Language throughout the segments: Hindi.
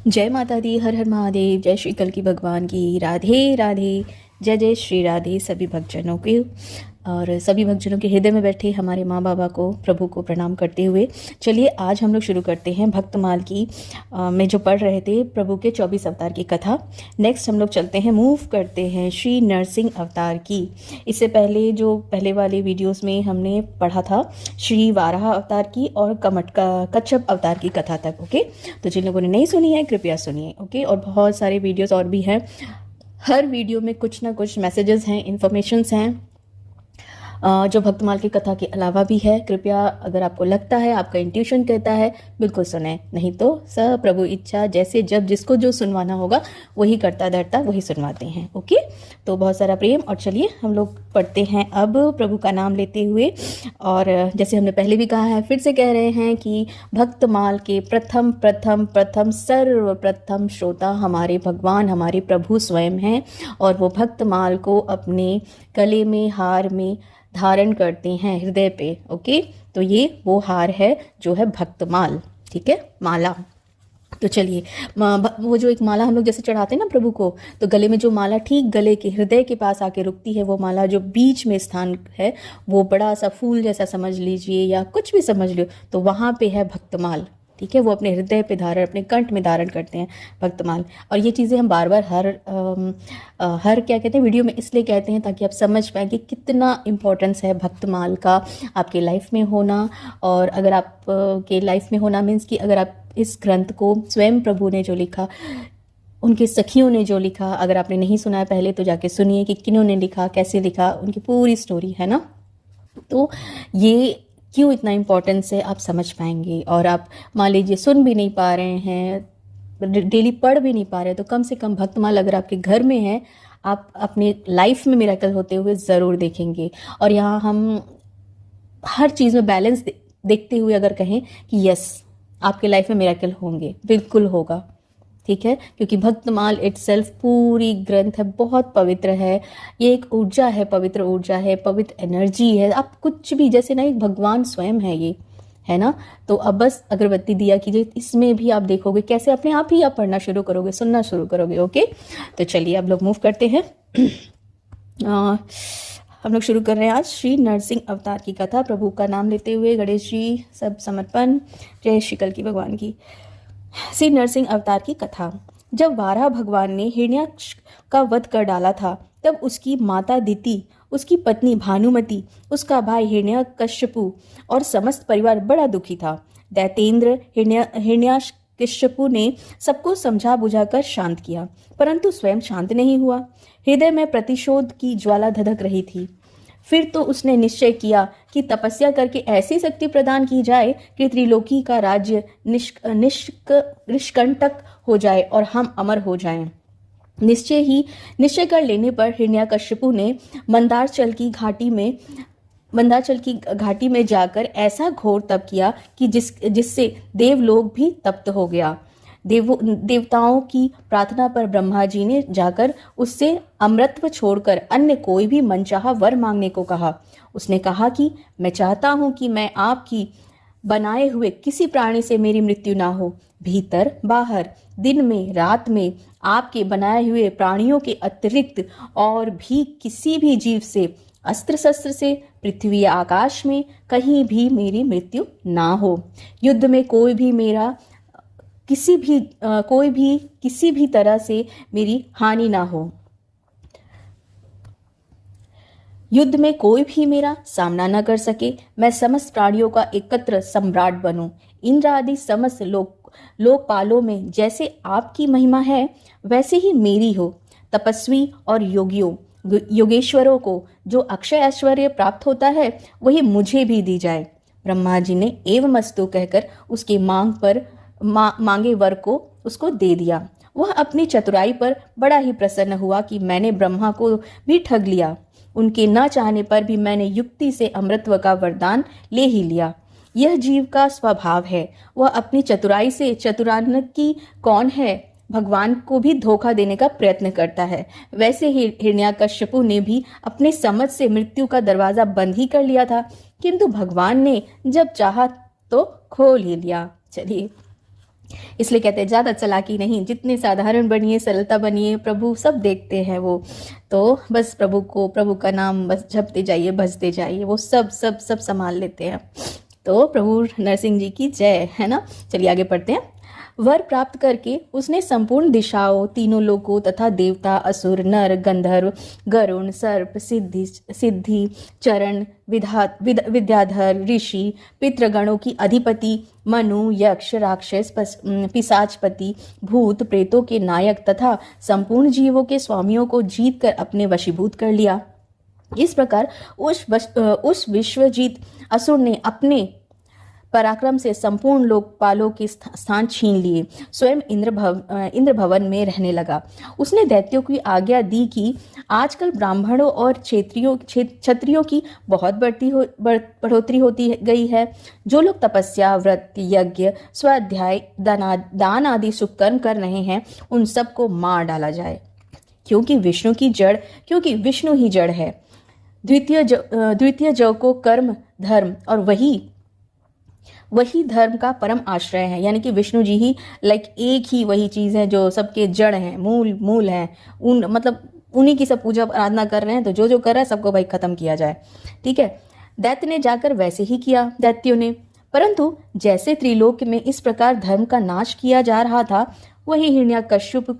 जय माता दी, हर हर महादेव। जय श्री कल्कि भगवान की, राधे राधे। जय जय श्री राधे सभी भक्तजनों के, और सभी भक्तजनों के हृदय में बैठे हमारे माँ बाबा को, प्रभु को प्रणाम करते हुए चलिए आज हम लोग शुरू करते हैं भक्तमाल की में जो पढ़ रहे थे प्रभु के 24 अवतार की कथा। नेक्स्ट हम लोग चलते हैं, मूव करते हैं श्री नरसिंह अवतार की। इससे पहले जो पहले वाले वीडियोस में हमने पढ़ा था श्री वाराह अवतार की और कच्छप अवतार की कथा तक। ओके, तो जिन लोगों ने नहीं सुनी है कृपया सुनिए। ओके, और बहुत सारे वीडियोस और भी हैं, हर वीडियो में कुछ ना कुछ मैसेजेस हैं, इन्फॉर्मेशंस हैं जो भक्तमाल की कथा के अलावा भी है। कृपया अगर आपको लगता है, आपका इंट्यूशन कहता है, बिल्कुल सुने, नहीं तो सब प्रभु इच्छा, जैसे जब जिसको जो सुनवाना होगा वही करता धरता वही सुनवाते हैं। ओके, तो बहुत सारा प्रेम। और चलिए हम लोग पढ़ते हैं अब प्रभु का नाम लेते हुए। और जैसे हमने पहले भी कहा है, फिर से कह रहे हैं कि भक्तमाल के प्रथम प्रथम प्रथम सर्वप्रथम श्रोता हमारे भगवान, हमारे प्रभु स्वयं हैं, और वो भक्तमाल को अपने गले में, हार में धारण करते हैं, हृदय पे। ओके, तो ये वो हार है जो है भक्तमाल। ठीक है, माला। तो चलिए, वो जो एक माला हम लोग जैसे चढ़ाते हैं ना प्रभु को, तो गले में जो माला ठीक गले के हृदय के पास आके रुकती है, वो माला जो बीच में स्थान है, वो बड़ा सा फूल जैसा समझ लीजिए या कुछ भी समझ लो, तो वहाँ पे है भक्तमाल। ठीक है, वो अपने हृदय पे धारण, अपने कंठ में धारण करते हैं भक्तमाल। और ये चीज़ें हम बार बार हर क्या कहते हैं वीडियो में इसलिए कहते हैं ताकि आप समझ पाएँ कि कितना इम्पोर्टेंस है भक्तमाल का आपके लाइफ में होना। और अगर आप के लाइफ में होना मीन्स कि अगर आप इस ग्रंथ को स्वयं प्रभु ने जो लिखा, उनके सखियों ने जो लिखा, अगर आपने नहीं सुना है पहले तो जाके सुनिए कि किन्होंने लिखा, कैसे लिखा, उनकी पूरी स्टोरी है ना। तो ये क्यों इतना इम्पोर्टेंस है आप समझ पाएंगे। और आप मान लीजिए सुन भी नहीं पा रहे हैं, डेली पढ़ भी नहीं पा रहे, तो कम से कम भक्तमाल अगर आपके घर में है, आप अपने लाइफ में मिरेकल होते हुए ज़रूर देखेंगे। और यहाँ हम हर चीज़ में बैलेंस देखते हुए अगर कहें कि यस, आपके लाइफ में मिरेकल होंगे, बिल्कुल होगा। ठीक है, क्योंकि भक्तमाल इटसेल्फ पूरी ग्रंथ है, बहुत पवित्र है। ये एक ऊर्जा है, पवित्र ऊर्जा है, पवित्र एनर्जी है। आप कुछ भी जैसे ना, एक भगवान स्वयं है ये, है ना। तो अब बस अगरबत्ती दिया कीजिए, इसमें भी आप देखोगे कैसे अपने आप ही आप पढ़ना शुरू करोगे, सुनना शुरू करोगे। ओके, तो चलिए अब लोग मूव करते हैं। हम लोग शुरू कर रहे हैं आज श्री नरसिंह अवतार की कथा, प्रभु का नाम लेते हुए। गणेश जी सब समर्पण। जय श्री कल्कि भगवान की। श्री नरसिंह अवतार की कथा। जब वाराह भगवान ने हिरण्याक्ष का वध कर डाला था, तब उसकी माता दिति, उसकी पत्नी भानुमति, उसका भाई हिरण्यकश्यपु और समस्त परिवार बड़ा दुखी था। दैत्येंद्र हिरण्याकश्यपु ने सबको समझा बुझाकर शांत किया, परंतु स्वयं शांत नहीं हुआ। हृदय में प्रतिशोध की ज्वाला धधक रही थी। फिर तो उसने निश्चय किया कि तपस्या करके ऐसी शक्ति प्रदान की जाए कि त्रिलोकी का राज्य निष्कंटक हो जाए और हम अमर हो जाएं। निश्चय कर लेने पर हिरण्याकश्यपु ने मंदारचल की घाटी में जाकर ऐसा घोर तप किया कि जिससे देवलोक भी तप्त हो गया। देवताओं की प्रार्थना पर ब्रह्मा जी ने जाकर उससे अमृतत्व छोड़कर अन्य कोई भी मनचाहा वर मांगने को कहा। उसने कहा कि मैं चाहता हूं कि मैं आपकी बनाए हुए किसी प्राणी से मेरी मृत्यु ना हो। भीतर बाहर, दिन में रात में, आपके बनाए हुए प्राणियों के अतिरिक्त और भी किसी भी जीव से, अस्त्र शस्त्र से, पृथ्वी आकाश में कहीं भी मेरी मृत्यु ना हो। युद्ध में कोई भी किसी भी तरह से मेरी हानि ना हो। युद्ध में कोई भी मेरा सामना न कर सके। मैं समस्त प्राणियों का एकत्र सम्राट बनूं। इंद्र आदि समस्त लोकपालों में जैसे आपकी महिमा है, वैसे ही मेरी हो। तपस्वी और योगेश्वरों को जो अक्षय ऐश्वर्य प्राप्त होता है, वही मुझे भी दी जाए। ब्रह्मा जी ने एवमस्तु कहकर उसके मांगे वर को उसको दे दिया। वह अपनी चतुराई पर बड़ा ही प्रसन्न हुआ कि मैंने ब्रह्मा को भी ठग लिया। उनके न चाहने पर भी मैंने युक्ति से अमृतत्व का वरदान ले ही लिया। यह जीव का स्वभाव है, वह अपनी चतुराई से, चतुरानकी कौन है, भगवान को भी धोखा देने का प्रयत्न करता है। वैसे ही हिरण्याकश्यपु ने भी अपने समझ से मृत्यु का दरवाजा बंद ही कर लिया था, किंतु भगवान ने जब चाहा तो खोल ही लिया। चलिए इसलिए कहते हैं ज़्यादा चालाकी नहीं, जितने साधारण बनिए, सरलता बनिए, प्रभु सब देखते हैं वो। तो बस प्रभु का नाम बस जपते जाइए, भजते जाइए, वो सब सब सब संभाल लेते हैं। तो प्रभु नरसिंह जी की जय, है ना। चलिए आगे पढ़ते हैं। वर प्राप्त करके उसने संपूर्ण दिशाओं, तीनों लोकों तथा देवता, असुर, नर, गंधर्व, गरुण, सर्प, सिद्धि, चरण, विद्याधर, ऋषि, पितृगणों की अधिपति, मनु, यक्ष, राक्षस, पिशाचपति, भूत प्रेतों के नायक तथा संपूर्ण जीवों के स्वामियों को जीत कर अपने वशीभूत कर लिया। इस प्रकार उस विश्वजीत असुर ने अपने पराक्रम से संपूर्ण लोकपालों के स्थान छीन लिए, स्वयं इंद्र भवन में रहने लगा। उसने दैत्यों की आज्ञा दी कि आजकल ब्राह्मणों और क्षत्रियों की बहुत बढ़ोतरी होती गई है। जो लोग तपस्या, व्रत, यज्ञ, स्वाध्याय, दान आदि शुभ कर्म कर रहे हैं, उन सबको मार डाला जाए, क्योंकि विष्णु ही जड़ है। द्वितीय जो को कर्म, धर्म और वही धर्म का परम आश्रय है। यानी कि विष्णु जी ही एक ही वही चीज़ है जो सबके जड़ हैं, मूल हैं। उन्हीं की सब पूजा आराधना कर रहे हैं। तो जो कर रहा है सबको भाई खत्म किया जाए। ठीक है। दैत्य ने जाकर वैसे ही किया, दैत्यों ने। परंतु जैसे त्रिलोक में इस प्रकार धर्म का नाश किया जा रहा था, वही हिरण्यकश्यपु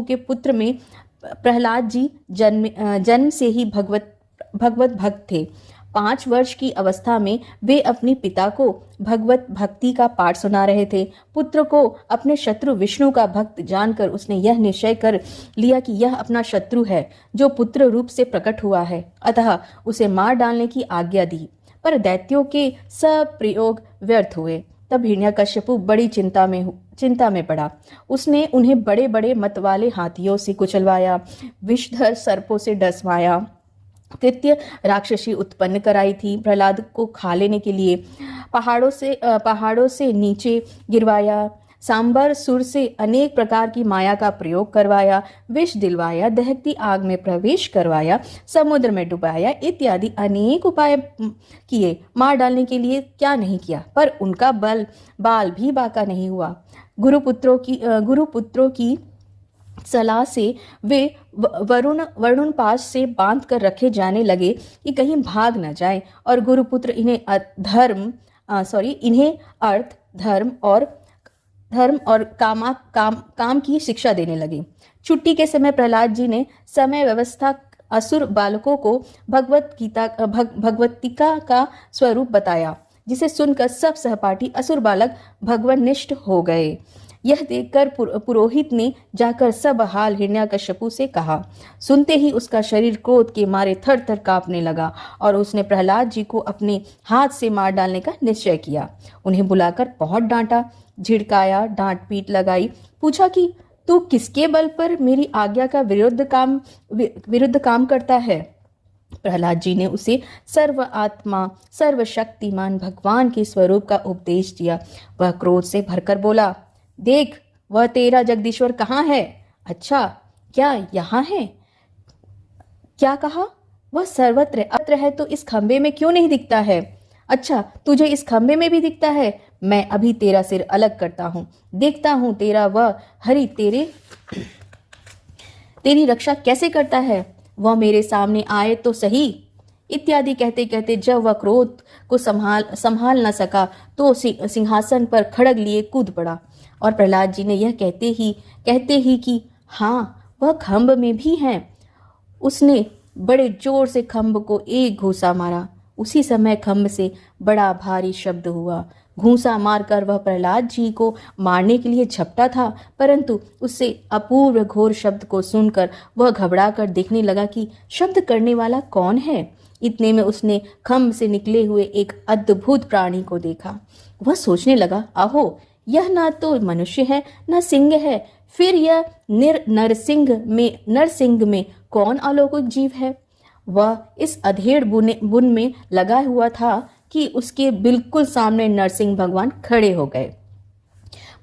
के पुत्र में प्रहलाद जी जन्म से ही भगवत भक्त थे। 5 वर्ष की अवस्था में वे अपने पिता को भगवत भक्ति का पाठ सुना रहे थे। पुत्र को अपने शत्रु विष्णु का भक्त जानकर उसने यह निश्चय कर लिया कि यह अपना शत्रु है जो पुत्र रूप से प्रकट हुआ है, अतः उसे मार डालने की आज्ञा दी। पर दैत्यों के सब प्रयोग व्यर्थ हुए। तब हिरण्यकश्यपु बड़ी चिंता में पड़ा। उसने उन्हें बड़े बड़े मत वाले हाथियों से कुचलवाया, विषधर सर्पों से डसवाया, तृतीय राक्षसी उत्पन्न कराई थी, प्रहलाद को खा लेने के लिए पहाड़ों से नीचे गिरवाया, सांबर सुर से अनेक प्रकार की माया का प्रयोग करवाया, विष दिलवाया, दहकती आग में प्रवेश करवाया, समुद्र में डुबाया, इत्यादि अनेक उपाय किए मार डालने के लिए। क्या नहीं किया, पर उनका बाल भी बाका नहीं हुआ। गुरुपुत्रों की सलाह से वे वरुण पास से बांध कर रखे जाने लगे कि कहीं भाग न जाए, और गुरुपुत्र इन्हें अर्थ, धर्म और काम की शिक्षा देने लगे। छुट्टी के समय प्रहलाद जी ने समय व्यवस्था असुर बालकों को भगवतिका का स्वरूप बताया, जिसे सुनकर सब सहपाठी असुर बालक भगवनिष्ठ हो गए। यह देखकर पुरोहित ने जाकर सब हाल हिरण्यकश्यपु से कहा। सुनते ही उसका शरीर क्रोध के मारे थर थर कांपने लगा, और उसने प्रहलाद जी को अपने हाथ से मार डालने का निश्चय किया। उन्हें बुलाकर बहुत डांटा, झिड़काया, डांट पीट लगाई, पूछा कि तू किसके बल पर मेरी आज्ञा का विरुद्ध काम करता है। प्रहलाद जी ने उसे सर्व आत्मा, सर्वशक्तिमान भगवान के स्वरूप का उपदेश दिया। वह क्रोध से भरकर बोला, देख, वह तेरा जगदीश्वर कहाँ है? अच्छा, क्या यहाँ है? क्या कहा? वह सर्वत्र अत्र है, तो इस खंबे में क्यों नहीं दिखता है? अच्छा, तुझे इस खंबे में भी दिखता है? मैं अभी तेरा सिर अलग करता हूँ, देखता हूँ तेरा वह हरि तेरी रक्षा कैसे करता है। वह मेरे सामने आए तो सही। इत्यादि कहते कहते जब वह क्रोध को संभाल न सका तो सिंहासन पर खड़ग लिए कूद पड़ा, और प्रहलाद जी ने यह कहते ही कि हाँ, वह खंभ में भी हैं। उसने बड़े जोर से खंभ को एक घूंसा मारा। उसी समय खंभ से बड़ा भारी शब्द हुआ। घूंसा मारकर वह प्रहलाद जी को मारने के लिए झपटा था, परंतु उससे अपूर्व घोर शब्द को सुनकर वह घबरा कर देखने लगा कि शब्द करने वाला कौन है। इतने में उसने खंभ से निकले हुए एक अद्भुत प्राणी को देखा। वह सोचने लगा, आहो, यह ना तो मनुष्य है न सिंह है, फिर यह नरसिंह में कौन अलौकिक जीव है। वह इस अधेड़ बुन में लगा हुआ था कि उसके बिल्कुल सामने नरसिंह भगवान खड़े हो गए।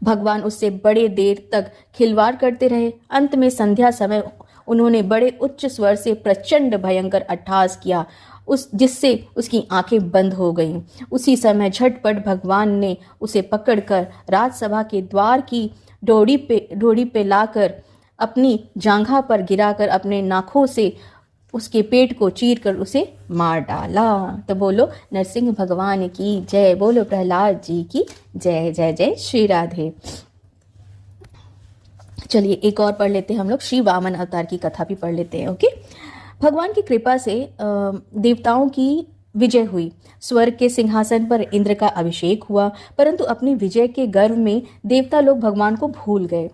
भगवान उससे बड़े देर तक खिलवाड़ करते रहे। अंत में संध्या समय उन्होंने बड़े उच्च स्वर से प्रचंड भयंकर अट्टहास किया उस जिससे उसकी आंखें बंद हो गईं। उसी समय झटपट भगवान ने उसे पकड़कर राजसभा के द्वार की डोरी पे लाकर अपनी जांघा पर गिराकर अपने नाखों से उसके पेट को चीर कर उसे मार डाला। तो बोलो नरसिंह भगवान की जय, बोलो प्रहलाद जी की जय। जय जय श्री राधे। चलिए एक और पढ़ लेते हैं हम लोग, श्री वामन अवतार की कथा भी पढ़ लेते हैं। ओके, भगवान की कृपा से देवताओं की विजय हुई। स्वर्ग के सिंहासन पर इंद्र का अभिषेक हुआ, परंतु अपनी विजय के गर्व में देवता लोग भगवान को भूल गए,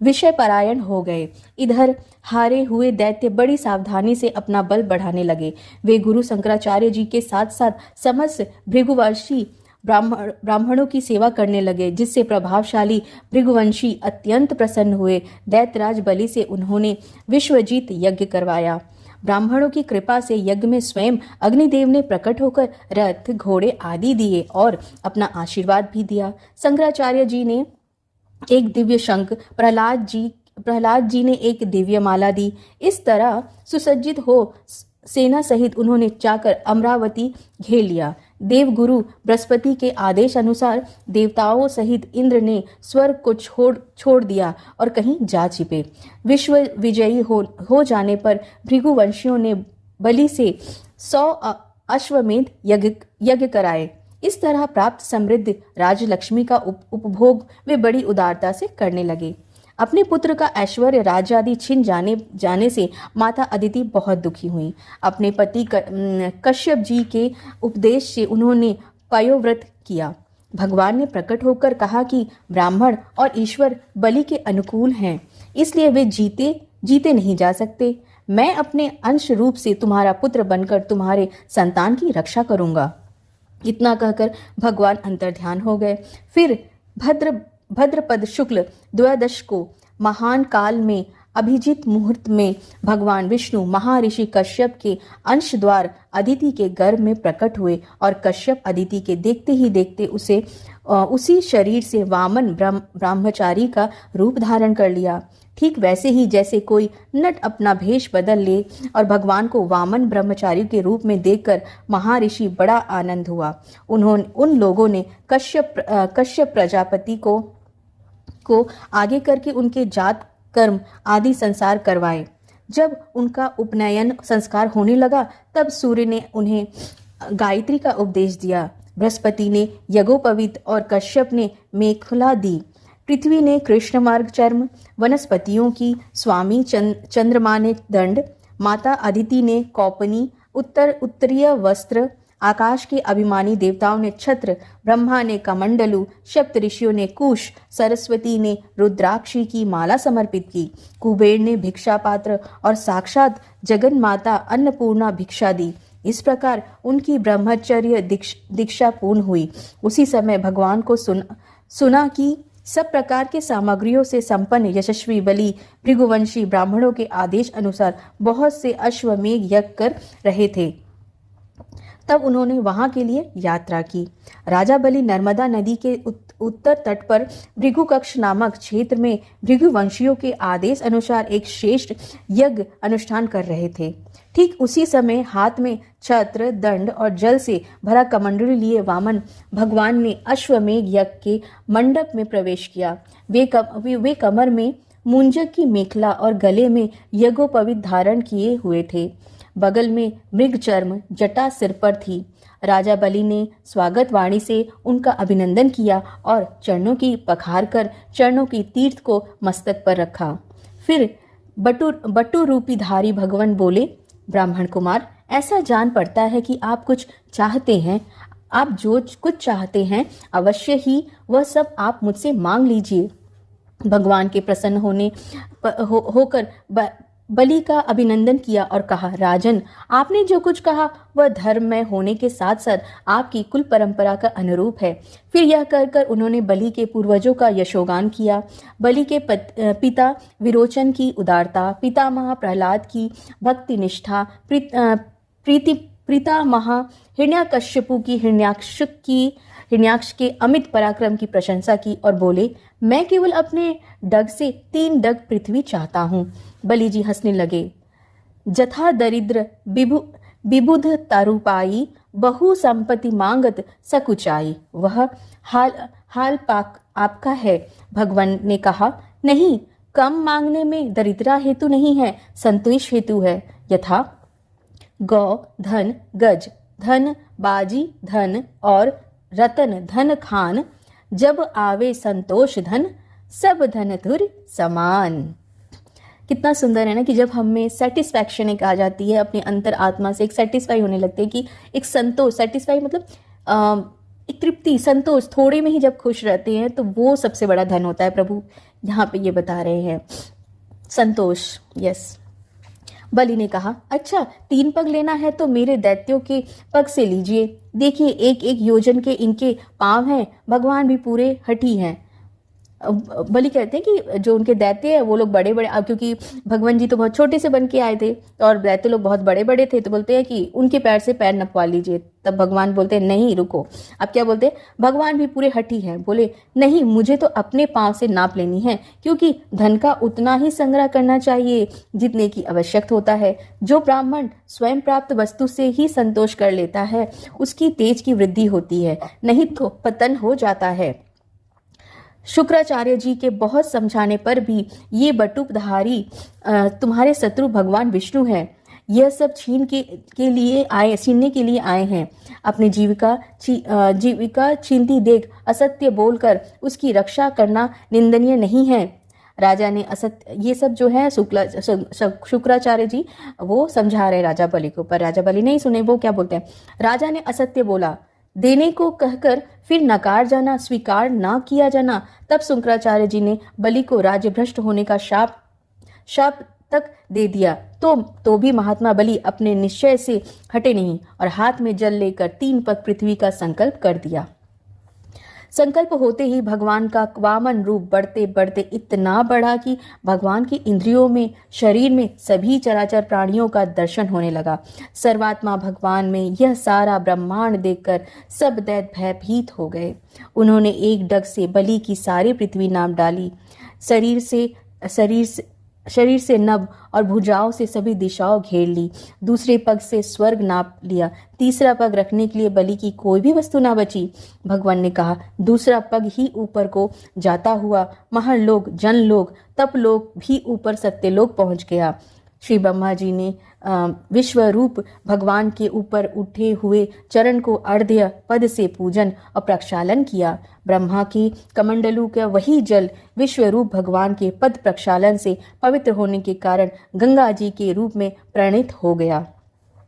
विषय परायण हो गए। इधर हारे हुए दैत्य बड़ी सावधानी से अपना बल बढ़ाने लगे। वे गुरु शंकराचार्य जी के साथ साथ समस्त भृगुवंशी ब्राह्मणों की सेवा करने लगे, जिससे प्रभावशाली भृगुवंशी अत्यंत प्रसन्न हुए। दैत्यराज बलि से उन्होंने विश्वजीत यज्ञ करवाया। ब्राह्मणों की कृपा से यज्ञ में स्वयं अग्निदेव ने प्रकट होकर रथ, घोड़े आदि दिए और अपना आशीर्वाद भी दिया। शंकराचार्य जी ने एक दिव्य शंख, प्रहलाद जी ने एक दिव्य माला दी। इस तरह सुसज्जित हो सेना सहित उन्होंने जाकर अमरावती घेर लिया। देवगुरु बृहस्पति के आदेश अनुसार देवताओं सहित इंद्र ने स्वर्ग को छोड़ दिया और कहीं जा छिपे। विश्व विजयी हो जाने पर भृगुवंशियों ने बलि से 100 अश्वमेध यज्ञ कराए। इस तरह प्राप्त समृद्ध राजलक्ष्मी का उपभोग वे बड़ी उदारता से करने लगे। अपने पुत्र का ऐश्वर्य राज्य आदि छिन जाने से माता अदिति बहुत दुखी हुई। अपने पति कश्यप जी के उपदेश से उन्होंने पयोव्रत किया। भगवान ने प्रकट होकर कहा कि ब्राह्मण और ईश्वर बलि के अनुकूल हैं, इसलिए वे जीते नहीं जा सकते। मैं अपने अंश रूप से तुम्हारा पुत्र बनकर तुम्हारे संतान की रक्षा करूंगा। इतना कहकर भगवान अंतर्ध्यान हो गए। फिर भद्रपद शुक्ल द्वादश को महान काल में अभिजीत मुहूर्त में भगवान विष्णु महर्षि कश्यप के अंश द्वार अदिति के गर्भ में प्रकट हुए और कश्यप अदिति के देखते ही देखते उसी शरीर से वामन ब्रह्मचारी का रूप धारण कर लिया। ठीक वैसे ही जैसे कोई नट अपना भेष बदल ले और भगवान को वामन ब्रह्मचारी के रूप में देखकर महर्षि बड़ा आनंद हुआ। उन लोगों ने कश्यप प्रजापति को आगे करके उनके जात कर्म आदि संस्कार करवाए। जब उनका उपनयन संस्कार होने लगा तब सूर्य ने उन्हें गायत्री का उपदेश दिया। बृहस्पति ने यज्ञोपवीत और कश्यप ने मेखला दी। पृथ्वी ने कृष्ण मार्ग चर्म, वनस्पतियों की स्वामी चंद्रमा ने दंड, माता अदिति ने कौपनी उत्तरीय वस्त्र, आकाश के अभिमानी देवताओं ने छत्र, ब्रह्मा ने कमंडलू, सप्त ऋषियों ने कुश, सरस्वती ने रुद्राक्षी की माला समर्पित की, कुबेर ने भिक्षा पात्र और साक्षात जगन माता अन्नपूर्णा भिक्षा दी। इस प्रकार उनकी ब्रह्मचर्य दीक्षा पूर्ण हुई। उसी समय भगवान को सुना कि सब प्रकार के सामग्रियों से संपन्न यशस्वी बलि भृगुवंशी ब्राह्मणों के आदेश अनुसार बहुत से अश्वमेघ यज्ञ कर रहे थे। तब उन्होंने वहां के लिए यात्रा की। राजा बलि नर्मदा नदी के उत्तर तट पर भृगुकक्ष नामक क्षेत्र में भृगुवंशियों के आदेश अनुसार एक श्रेष्ठ यज्ञ अनुष्ठान कर रहे थे। ठीक उसी समय हाथ में छत्र, दंड और जल से भरा कमंडलू लिए वामन भगवान ने अश्वमेघ यज्ञ के मंडप में प्रवेश किया। वे कमर में मुंजक की मेखला और गले में यज्ञोपवीत धारण किए हुए थे। बगल में मृग चर्म जटा सिर पर थी। राजा बलि ने स्वागत वाणी से उनका अभिनंदन किया और चरणों की पखार कर चरणों की तीर्थ को मस्तक पर रखा। फिर बटु रूपी धारी भगवान बोले, ब्राह्मण कुमार, ऐसा जान पड़ता है कि आप कुछ चाहते हैं। आप जो कुछ चाहते हैं अवश्य ही वह सब आप मुझसे मांग लीजिए। भगवान के प्रसन्न होकर बलि का अभिनंदन किया और कहा, राजन, आपने जो कुछ कहा वह धर्ममय होने के साथ साथ आपकी कुल परंपरा का अनुरूप है। फिर यह कहकर उन्होंने बलि के पूर्वजों का यशोगान किया। बलि के पिता विरोचन की उदारता, पितामह प्रहलाद की भक्ति निष्ठा, पितामह हिरण्याकश्यपु की हिरण्याक्ष के अमित पराक्रम की प्रशंसा की और बोले, मैं केवल अपने डग से 3 डग पृथ्वी चाहता हूँ। बलि जी हंसने लगे। जथा दरिद्र विबुध तारुपाई, बहु संपत्ति मांगत सकुचाई। वह हाल पाक आपका है। भगवान ने कहा, नहीं, कम मांगने में दरिद्रा हेतु नहीं है, संतोष हेतु है। यथा गौ धन, गज धन, बाजी धन और रतन धन खान, जब आवे संतोष धन, सब धन धुर समान। कितना सुंदर है ना कि जब हमें सेटिस्फैक्शन एक आ जाती है अपने अंतर आत्मा से, एक सेटिस्फाई होने लगते हैं कि एक संतोष, सेटिस्फाई मतलब एक तृप्ति, संतोष, थोड़े में ही जब खुश रहते हैं तो वो सबसे बड़ा धन होता है। प्रभु यहाँ पे ये बता रहे हैं, संतोष। यस। बलि ने कहा, अच्छा 3 पग लेना है तो मेरे दैत्यों के पग से लीजिए। देखिए 1-1 योजन के इनके पांव हैं, भगवान भी पूरे हठी हैं। बलि कहते हैं कि जो उनके दैत्य है वो लोग बड़े बड़े, क्योंकि भगवान जी तो बहुत छोटे से बन के आए थे और दैत्य लोग बहुत बड़े बड़े थे, तो बोलते हैं कि उनके पैर से पैर नपवा लीजिए। तब भगवान बोलते हैं, नहीं रुको। अब क्या बोलते हैं, भगवान भी पूरे हठी हैं। बोले, नहीं, मुझे तो अपने पाँव से नाप लेनी है, क्योंकि धन का उतना ही संग्रह करना चाहिए जितने की आवश्यक होता है। जो ब्राह्मण स्वयं प्राप्त वस्तु से ही संतोष कर लेता है उसकी तेज की वृद्धि होती है, नहीं तो पतन हो जाता है। शुक्राचार्य जी के बहुत समझाने पर भी ये बटुकधारी तुम्हारे शत्रु भगवान विष्णु हैं। यह सब छीनने के लिए आए हैं। अपनी जीविका छीनती देख असत्य बोलकर उसकी रक्षा करना निंदनीय नहीं है। राजा ने असत्य, ये सब जो है शुक्राचार्य जी वो समझा रहे राजा बलि को, पर राजा बलि नहीं सुने। वो क्या बोलते हैं, राजा ने असत्य बोला, देने को कहकर फिर नकार जाना, स्वीकार ना किया जाना। तब शुक्राचार्य जी ने बलि को राज्य भ्रष्ट होने का शाप तक दे दिया। तो भी महात्मा बलि अपने निश्चय से हटे नहीं और हाथ में जल लेकर 3 पग पृथ्वी का संकल्प कर दिया। संकल्प होते ही भगवान का वामन रूप बढ़ते बढ़ते इतना बढ़ा कि भगवान की इंद्रियों में, शरीर में सभी चराचर प्राणियों का दर्शन होने लगा। सर्वात्मा भगवान में यह सारा ब्रह्मांड देखकर सब दैत्य भयभीत हो गए। उन्होंने एक डग से बलि की सारी पृथ्वी नाप डाली। शरीर से नभ और भुजाओं से सभी दिशाओं घेर ली। दूसरे पग से स्वर्ग नाप लिया। तीसरा पग रखने के लिए बलि की कोई भी वस्तु ना बची। भगवान ने कहा, दूसरा पग ही ऊपर को जाता हुआ महरलोक, जनलोक, तपलोक भी ऊपर सत्यलोक पहुंच गया। श्री ब्रह्मा जी ने विश्वरूप भगवान के ऊपर उठे हुए चरण को अर्घ्य पद से पूजन और प्रक्षालन किया। ब्रह्मा की कमंडलू का वही जल विश्वरूप भगवान के पद प्रक्षालन से पवित्र होने के कारण गंगा जी के रूप में परिणित हो गया।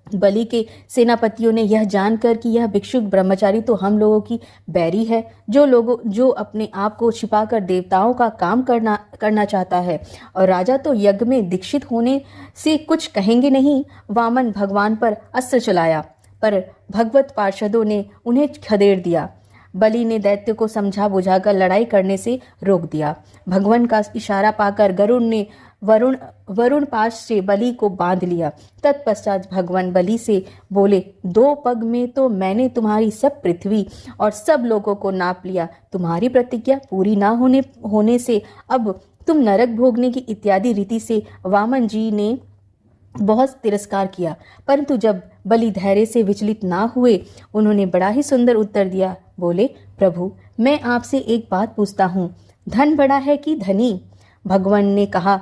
बलि के सेनापतियों ने यह जानकर कि यह भिक्षुक ब्रह्मचारी तो हम लोगों की बैरी है, जो अपने आप को छिपाकर देवताओं का काम करना चाहता है, और राजा तो यज्ञ में दीक्षित होने से कुछ कहेंगे नहीं, वामन भगवान पर अस्त्र चलाया, पर भगवत पार्षदों ने उन्हें खदेड़ दिया। बलि ने दैत्य को समझा बुझाकर लड़ाई करने से रोक दिया। भगवान का इशारा पाकर गरुड़ ने वरुण पाश से बलि को बांध लिया। तत्पश्चात भगवान बलि से बोले, 2 पग में तो मैंने तुम्हारी सब पृथ्वी और सब लोगों को नाप लिया। तुम्हारी प्रतिज्ञा पूरी ना होने से अब तुम नरक भोगने की इत्यादि रीति से वामन जी ने बहुत तिरस्कार किया। परंतु जब बलि धैर्य से विचलित ना हुए, उन्होंने बड़ा ही सुंदर उत्तर दिया। बोले, प्रभु, मैं आपसे एक बात पूछता हूँ, धन बड़ा है कि धनी? भगवान ने कहा,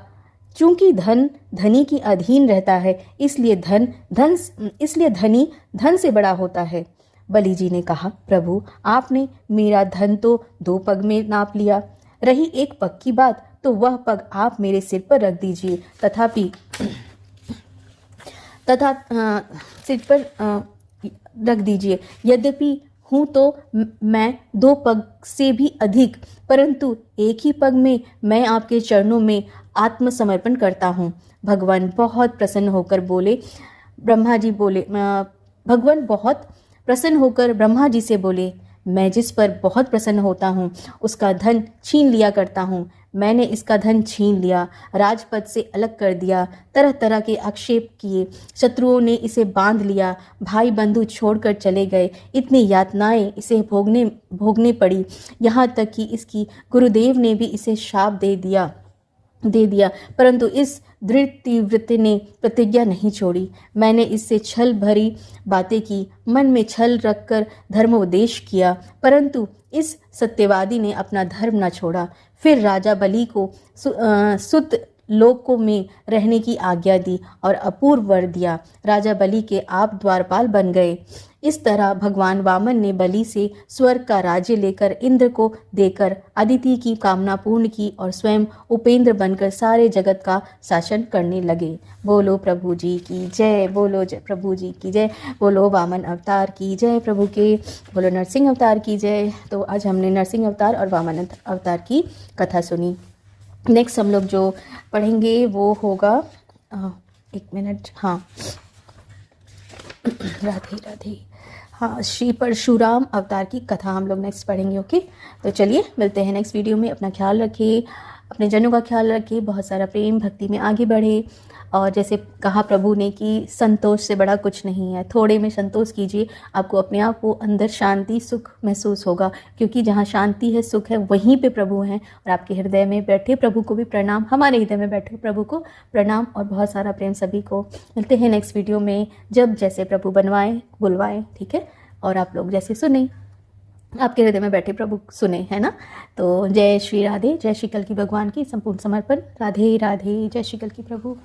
चूंकि धन धनी की अधीन रहता है, इसलिए धनी धन से बड़ा होता है। बलि जी ने कहा, प्रभु, आपने मेरा धन तो 2 पग में नाप लिया, रही 1 पग की बात तो वह पग आप मेरे सिर पर रख दीजिए। सिर पर रख दीजिए। यद्यपि हूँ तो मैं 2 पग से भी अधिक, परंतु 1 ही पग में मैं आपके चरणों में आत्मसमर्पण करता हूँ। भगवान बहुत प्रसन्न होकर ब्रह्मा जी से बोले, मैं जिस पर बहुत प्रसन्न होता हूँ उसका धन छीन लिया करता हूँ। मैंने इसका धन छीन लिया, राजपद से अलग कर दिया, तरह तरह के आक्षेप किए, शत्रुओं ने इसे बांध लिया, भाई बंधु छोड़कर चले गए, इतनी यातनाएं इसे भोगने पड़ी, यहाँ तक कि इसकी गुरुदेव ने भी इसे शाप दे दिया। दे दिया, परंतु इस दृढ़ तीव्रता ने प्रतिज्ञा नहीं छोड़ी। मैंने इससे छल भरी बातें की, मन में छल रखकर धर्मोपदेश किया, परंतु इस सत्यवादी ने अपना धर्म न छोड़ा। फिर राजा बलि को सुत लोकों में रहने की आज्ञा दी और अपूर्व वर दिया। राजा बलि के आप द्वारपाल बन गए। इस तरह भगवान वामन ने बलि से स्वर्ग का राज्य लेकर इंद्र को देकर अदिति की कामना पूर्ण की और स्वयं उपेंद्र बनकर सारे जगत का शासन करने लगे। बोलो प्रभु जी की जय, बोलो जय प्रभु जी की जय, बोलो वामन अवतार की जय प्रभु के, बोलो नरसिंह अवतार की जय। तो आज हमने नरसिंह अवतार और वामन अवतार की कथा सुनी। नेक्स्ट हम लोग जो पढ़ेंगे वो होगा एक मिनट, हाँ राधे राधे, हाँ श्री परशुराम अवतार की कथा हम लोग नेक्स्ट पढ़ेंगे। ओके, तो चलिए मिलते हैं नेक्स्ट वीडियो में। अपना ख्याल रखिए, अपने जनों का ख्याल रखिए, बहुत सारा प्रेम भक्ति में आगे बढ़े। और जैसे कहा प्रभु ने कि संतोष से बड़ा कुछ नहीं है, थोड़े में संतोष कीजिए, आपको अपने आप को अंदर शांति सुख महसूस होगा, क्योंकि जहाँ शांति है सुख है वहीं पे प्रभु हैं। और आपके हृदय में बैठे प्रभु को भी प्रणाम, हमारे हृदय में बैठे प्रभु को प्रणाम और बहुत सारा प्रेम सभी को। मिलते हैं नेक्स्ट वीडियो में, जब जैसे प्रभु बनवाएं बुलवाएं, ठीक है, और आप लोग जैसे सुने, आपके हृदय में बैठे प्रभु सुने, है ना। तो जय श्री राधे, जय श्री कल की भगवान की संपूर्ण समर्पण, राधे राधे, जय श्री कल की प्रभु।